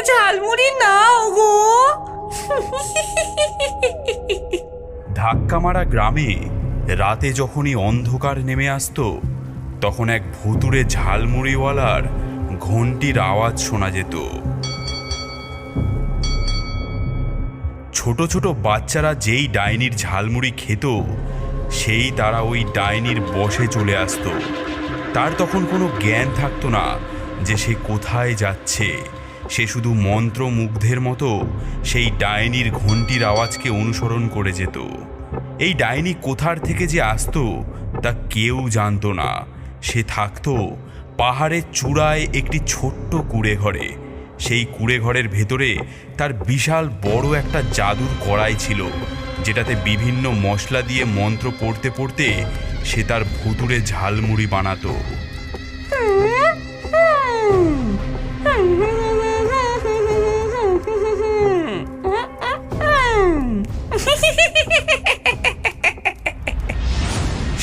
ঝালমুড়ি নাও গো। ধাক্কামারা গ্রামে রাতে যখনই অন্ধকার নেমে আসতো তখন এক ভুতুড়ে ঝালমুড়িওয়ালার ঘন্টির আওয়াজ শোনা যেত। ছোট ছোট বাচ্চারা যেই ডাইনির ঝালমুড়ি খেত সেই তারা ওই ডাইনির বশে চলে আসতো। তার তখন কোনো জ্ঞান থাকতো না যে সে কোথায় যাচ্ছে। সে শুধু মন্ত্রমুগ্ধের মতো সেই ডাইনির ঘন্টির আওয়াজকে অনুসরণ করে যেত। এই ডাইনি কোথার থেকে যে আসতো তা কেউ জানতো না। সে থাকতো পাহাড়ের চূড়ায় একটি ছোট্ট কুঁড়ে ঘরে। সেই কুঁড়ে ঘরের ভেতরে তার বিশাল বড় একটা জাদুর কড়াই ছিল, যেটাতে বিভিন্ন মশলা দিয়ে মন্ত্র পড়তে পড়তে সে তার ভুতুড়ে ঝালমুড়ি বানাতো।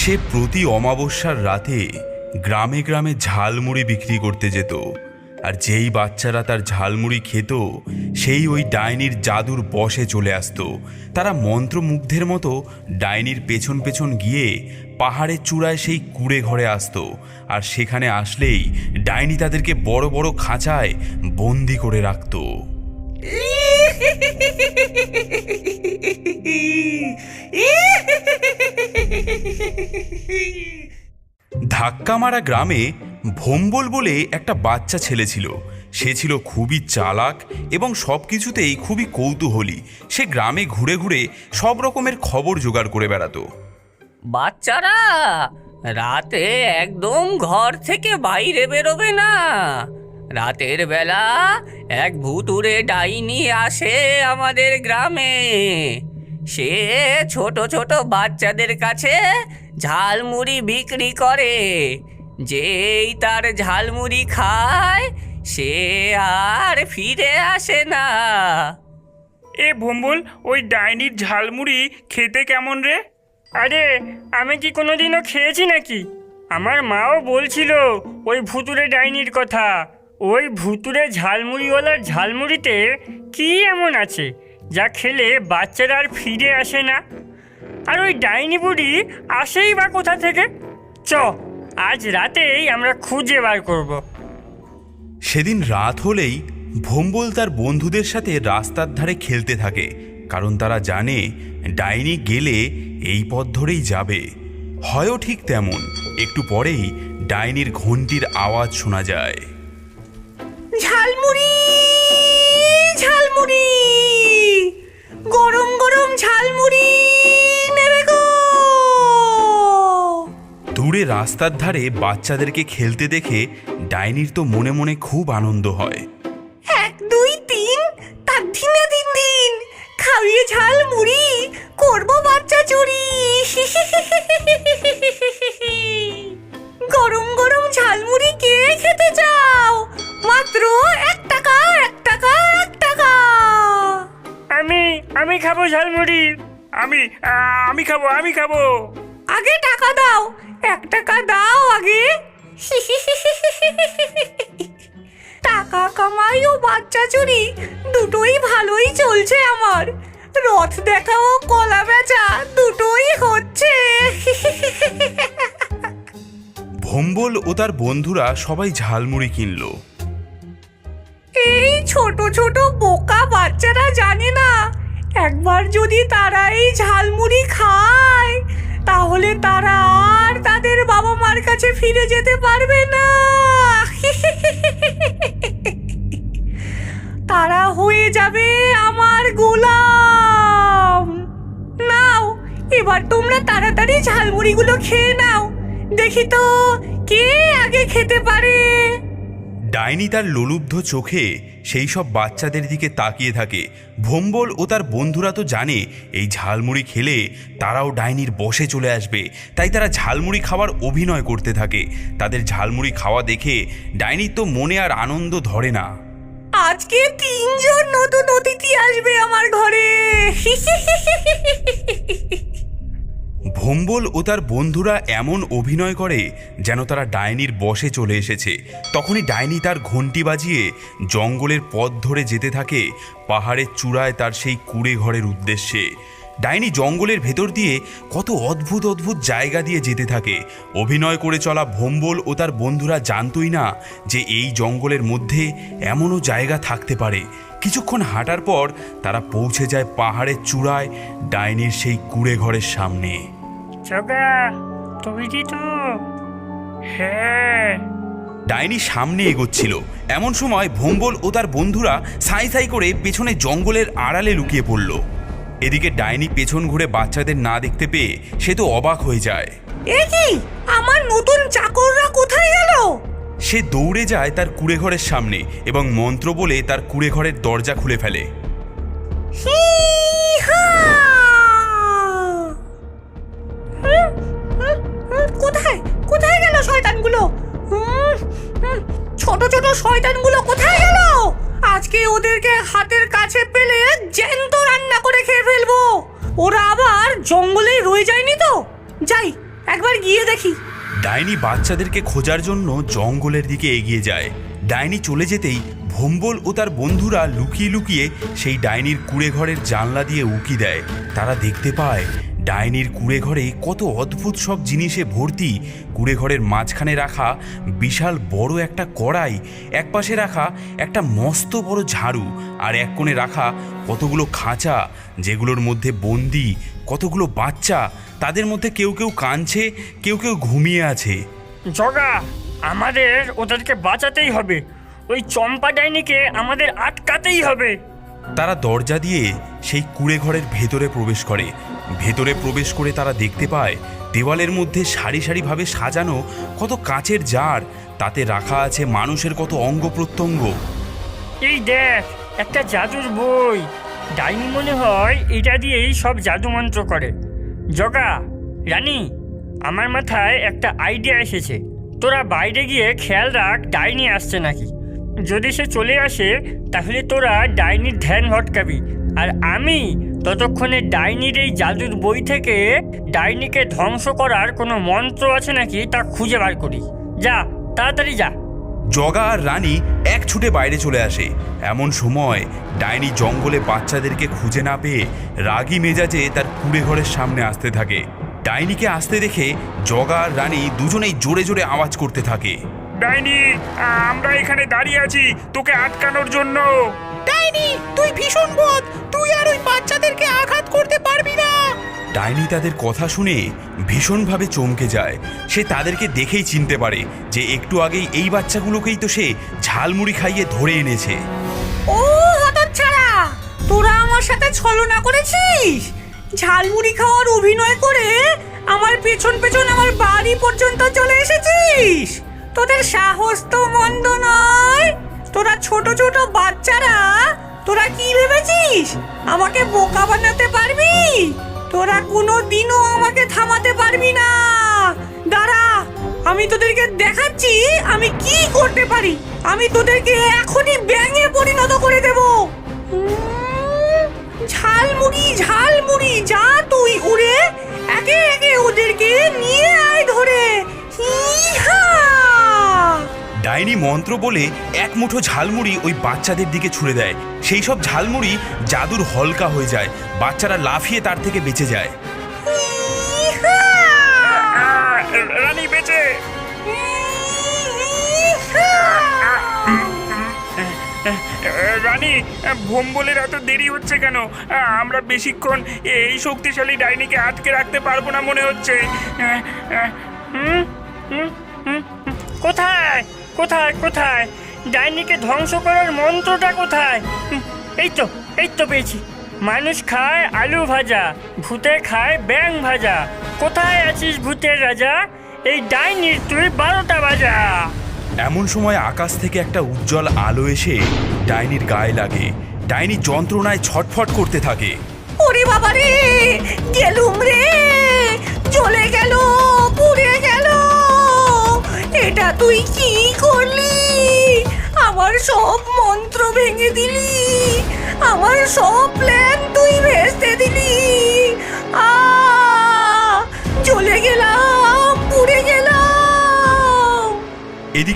সে প্রতি অমাবস্যার রাতে গ্রামে গ্রামে ঝালমুড়ি বিক্রি করতে যেত। আর যেই বাচ্চারা তার ঝালমুড়ি খেত সেই ওই ডাইনির জাদুর বশে চলে আসতো। তারা মন্ত্রমুগ্ধের মতো ডাইনির পেছন পেছন গিয়ে পাহাড়ের চূড়ায় সেই কুঁড়ে ঘরে আসতো। আর সেখানে আসলেই ডাইনি তাদেরকে বড় বড় খাঁচায় বন্দি করে রাখতো। ধাক্কামারা গ্রামে ভম্বল বলে একটা বাচ্চা ছেলে ছিল। সে ছিল খুবই চালাক এবং সব কিছুতেই খুবই কৌতূহলী। সে গ্রামে ঘুরে ঘুরে সব রকমের খবর জোগাড় করে বেড়াতো। বাচ্চারা রাতে একদম ঘর থেকে বাইরে বেরোবে না। রাতের বেলা এক ভুতুড়ে ডাইনি আসে আমাদের গ্রামে। সে ছোট ছোট বাচ্চাদের কাছে ঝালমুড়ি বিক্রি করে। যেই তার ঝালমুড়ি খায় সে আর ফিরে আসে না। এ ভম্বল, ওই ডাইনির ঝালমুড়ি খেতে কেমন রে? আরে আমি কি কোনোদিনও খেয়েছি নাকি? আমার মাও বলছিল ওই ভুতুড়ে ডাইনির কথা। ওই ভুতুড়ে ঝালমুড়িওয়ালার ঝালমুড়িতে কি এমন আছে যা খেলে বাচ্চারা আর ফিরে আসে না? আর ওই ডাইনি বুড়ি আসেই বা কোথা থেকে? চ, আজ রাতেই আমরা খুঁজে বার করব। সেদিন রাত হলেই ভম্বল তার বন্ধুদের সাথে রাস্তার ধারে খেলতে থাকে, কারণ তারা জানে ডাইনি গেলে এই পথ ধরেই যাবে। হয়ও ঠিক তেমন। একটু পরেই ডাইনির ঘন্টির আওয়াজ শোনা যায়। ঝালমুড়ি, ঝালমুড়ি, গরম গরম ঝালমুড়ি নেবে গো। দূরে রাস্তার ধারে বাচ্চাদেরকে খেলতে দেখে ডাইনির তো মনে মনে খুব আনন্দ হয়। 1 2 3 তার দিনে দিন খাইয়ে ঝালমুড়ি করবো বাচ্চা চুরি। গরম গরম ঝালমুড়ি কে খেতে চাও? মাত্র 1 টাকা, 1 টাকা, 1 টাকা। আমি খাবো ঝালমুড়ি। আমি খাবো। আগে টাকা দাও, 1 টাকা দাও আগে। টাকা কামাই ও বাচ্চা চুরি দুটোই ভালোই চলছে আমার। রথ দেখা ও কলা বেচা দুটোই হচ্ছে। ভম্বল ও তার বন্ধুরা সবাই ঝালমুড়ি কিনল। এই ছোট ছোট বোকা বাচ্চারা জানে না একবার যদি তারা এই ঝালমুড়ি খায় তাহলে তারা আর তাদের বাবা মার কাছে ফিরে যেতে পারবে না। তারা হয়ে যাবে আমার গোলাম। নাও, এবার তোমরা তাড়াতাড়ি ঝালমুড়িগুলো খেয়ে নাও। দেখি তো কে আগে খেতে পারে। ডাইনি তার লোলুব্ধ চোখে সেই সব বাচ্চাদের দিকে তাকিয়ে থাকে। ভম্বল ও তার বন্ধুরা তো জানে এই ঝালমুড়ি খেলে তারাও ডাইনির বশে চলে আসবে, তাই তারা ঝালমুড়ি খাওয়ার অভিনয় করতে থাকে। তাদের ঝালমুড়ি খাওয়া দেখে ডাইনির তো মনে আর আনন্দ ধরে না। আজকে 3 জন নতুন অতিথি আসবে আমার ঘরে। ভোম্বল ও তার বন্ধুরা এমন অভিনয় করে যেন তারা ডাইনির বশে চলে এসেছে। তখনই ডাইনি তার ঘণ্টি বাজিয়ে জঙ্গলের পথ ধরে যেতে থাকে পাহাড়ের চূড়ায় তার সেই কুঁড়ে ঘরের উদ্দেশ্যে। ডাইনি জঙ্গলের ভেতর দিয়ে কত অদ্ভুত অদ্ভুত জায়গা দিয়ে যেতে থাকে। অভিনয় করে চলা ভোম্বল ও তার বন্ধুরা জানতই না যে এই জঙ্গলের মধ্যে এমনও জায়গা থাকতে পারে। কিছুক্ষণ হাঁটার পর তারা পৌঁছে যায় পাহাড়ের চূড়ায় ডাইনির সেই কুঁড়ে ঘরের সামনে। জগা, তৈরি তো? হ্যাঁ। ডাইনি সামনে এগোচ্ছিল। এমন সময় ভোম্বল ও তার বন্ধুরা সাই সাই করে পেছনে জঙ্গলের আড়ালে লুকিয়ে পড়ল। এদিকে ডাইনি পেছন ঘুরে বাচ্চাদের না দেখতে পেয়ে সে তো অবাক হয়ে যায়। এ কি, আমার নতুন চাকররা কোথায় গেল? সে দৌড়ে যায় তার কুঁড়ে ঘরের সামনে এবং মন্ত্র বলে তার কুঁড়ে ঘরের দরজা খুলে ফেলে। কোথায় কোথায় গেল শয়তানগুলো? ছোট ছোট শয়তানগুলো কোথায় গেল? আজকে ওদেরকে হাতের কাছে পেলে জ্যান্ত রান্না করে খেয়ে ফেলবো। ওরা আবার জঙ্গলে রয়ে যায়নি তো? যাই, একবার গিয়ে দেখি। ডাইনি বাচ্চাদেরকে খোঁজার জন্য জঙ্গলের দিকে এগিয়ে যায়। ডাইনি চলে যেতেই ভোম্বল ও তার বন্ধুরা লুকিয়ে লুকিয়ে সেই ডাইনির কুঁড়ে ঘরের জানলা দিয়ে উকি দেয়। তারা দেখতে পায় ডাইনির কুঁড়ে ঘরে কত অদ্ভুত সব জিনিসে ভর্তি। কুঁড়ে ঘরের মাঝখানে রাখা বিশাল বড় একটা কড়াই, একপাশে রাখা একটা মস্ত বড় ঝাড়ু, আর এক কোণে রাখা কতগুলো খাঁচা যেগুলোর মধ্যে বন্দি কতগুলো বাচ্চা। তাদের মধ্যে কেউ কেউ কাঁদছে, কেউ কেউ ঘুমিয়ে আছে। জগা, আমাদের ওদেরকে বাঁচাতেই হবে। ওই চম্পা ডাইনিকে আমাদের আটকাতেই হবে। তারা দরজা দিয়ে সেই কুঁড়ে ঘরের ভেতরে প্রবেশ করে। ভেতরে প্রবেশ করে তারা দেখতে পায় দেওয়ালের মধ্যে সারি সারিভাবে সাজানো কত কাচের জার, তাতে রাখা আছে মানুষের কত অঙ্গ প্রত্যঙ্গ। এই দেখ, একটা জাদুর বই। ডাইনি মনে হয় এটা দিয়েই সব জাদু মন্ত্র করে। জগা, রানী, আমার মাথায় একটা আইডিয়া এসেছে। তোরা বাইরে গিয়ে খেয়াল রাখ ডাইনি আসছে নাকি। যদি সে চলে আসে তাহলে তোরা ডাইনির ধ্যান ভটকাবি, আর আমি ততক্ষণে ডাইনির এই জাদুর বই থেকে ডাইনিকে ধ্বংস করার কোনো মন্ত্র আছে নাকি তা খুঁজে বার করি। যা, তাড়াতাড়ি যা। জগা আর রানী এক ছুটে বাইরে চলে আসে। এমন সময় ডাইনি জঙ্গলে বাচ্চাদেরকে খুঁজে না পেয়ে রাগী মেজাজে তার কুঁড়ে ঘরের সামনে আসতে থাকে। ডাইনিকে আসতে দেখে জগা আর রানী দুজনেই জোরে জোরে আওয়াজ করতে থাকে। ডাইনি, আমরা এখানে দাঁড়িয়ে আছি তোকে আটকানোর জন্য। ডাইনি, তুই ভীষণ বদ, তুই আর ওই বাচ্চাদেরকে আঘাত করতে পারবি না। ডাইনি তাদের কথা শুনে ভীষণভাবে চমকে যায়। সে তাদেরকে দেখেই চিনতে পারে যে একটু আগেই এই বাচ্চাগুলোকেই তো সে ঝালমুড়ি খাইয়ে ধরে এনেছে। ও হতচ্ছাড়া, তোরা আমার সাথে ছলনা করেছিস। ঝালমুড়ি খাওয়ার অভিনয় করে আমার পেছন পেছন আমার বাড়ি পর্যন্ত চলে এসেছিস। তোদের সাহস তো মন্দ নয়। তোরা ছোট ছোট বাচ্চারা, তোরা কি ভেবেছিস আমাকে বোকা বানাতে পারবি? তোরা কোনো দিনও আমাকে থামাতে পারবি না। দাঁড়া, আমি তোদেরকে দেখাচ্ছি আমি কি করতে পারি। আমি তোদেরকে এখনই ব্যাঙে পরিণত করে দেব। ঝালমুড়ি ঝালমুড়ি, যা তুই উড়ে একে একে ওদেরকে নিয়ে আয় ধরে। ইহা! ডাইনি মন্ত্র বলে এক মুঠো ঝালমুড়ি ওই বাচ্চাদের দিকে ছুঁড়ে দেয়। সেই সব ঝালমুড়ি জাদুর হলকা হয়ে যায়। বাচ্চারা লাফিয়ে তার থেকে বেঁচে যায়। ইহা! রানী বেঁচে। রানী, ভোম্বলের এত দেরি হচ্ছে কেন? আমরা বেশিক্ষণ এই শক্তিশালী ডাইনিকে আটকে রাখতে পারবো না মনে হচ্ছে। কোথায় কোথায় কোথায় ডাইনিকে ধ্বংস করার মন্ত্রটা কোথায়? এই তো পেয়েছি। মানুষ খায় আলু ভাজা, ভূতে খায় ব্যাং ভাজা। কোথায় আছিস ভূতের রাজা? এই ডাইনির তুই 12টা বাজা। এমন সময় আকাশ থেকে একটা উজ্জ্বল আলো এসে ডাইনির গায়ে লাগে। ডাইনি যন্ত্রণায় ছটফট করতে থাকে। ওরে বাবা রে, গেলুম রে, জ্বলে গেল, পুড়ে গেল। এটা তুই কি করলি? আমার সব মন্ত্র ভেঙে দিলি, আমার সব প্ল্যান তুই ভেস্তে দিলি।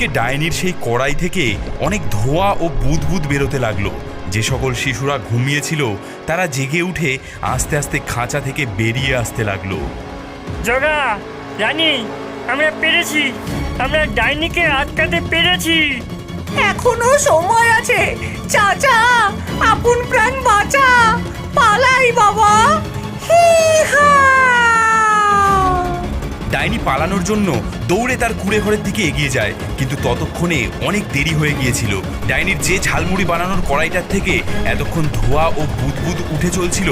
অন্যদিকে ডাইনির সেই কড়াই থেকে অনেক ধোঁয়া ও বুদবুদ বেরোতে লাগলো। যে সকল শিশুরা ঘুমিয়েছিল তারা জেগে উঠে আস্তে আস্তে খাঁচা থেকে বেরিয়ে আসতে লাগলো। জগা, রানী, আমরা পেরেছি, আমরা ডাইনিকে আটকাতে পেরেছি। এখনো সময় আছে, চাচা আপন প্রাণ বাঁচা, পালাই বাবা। হি হা। ডাইনি পালানোর জন্য দৌড়ে তার কুঁড়ে ঘরের দিকে এগিয়ে যায়, কিন্তু ততক্ষণে অনেক দেরি হয়ে গিয়েছিল। ডাইনির যে ঝালমুড়ি বানানোর কড়াইটার থেকে এতক্ষণ ধোঁয়া ও বুদবুদ উঠে চলছিল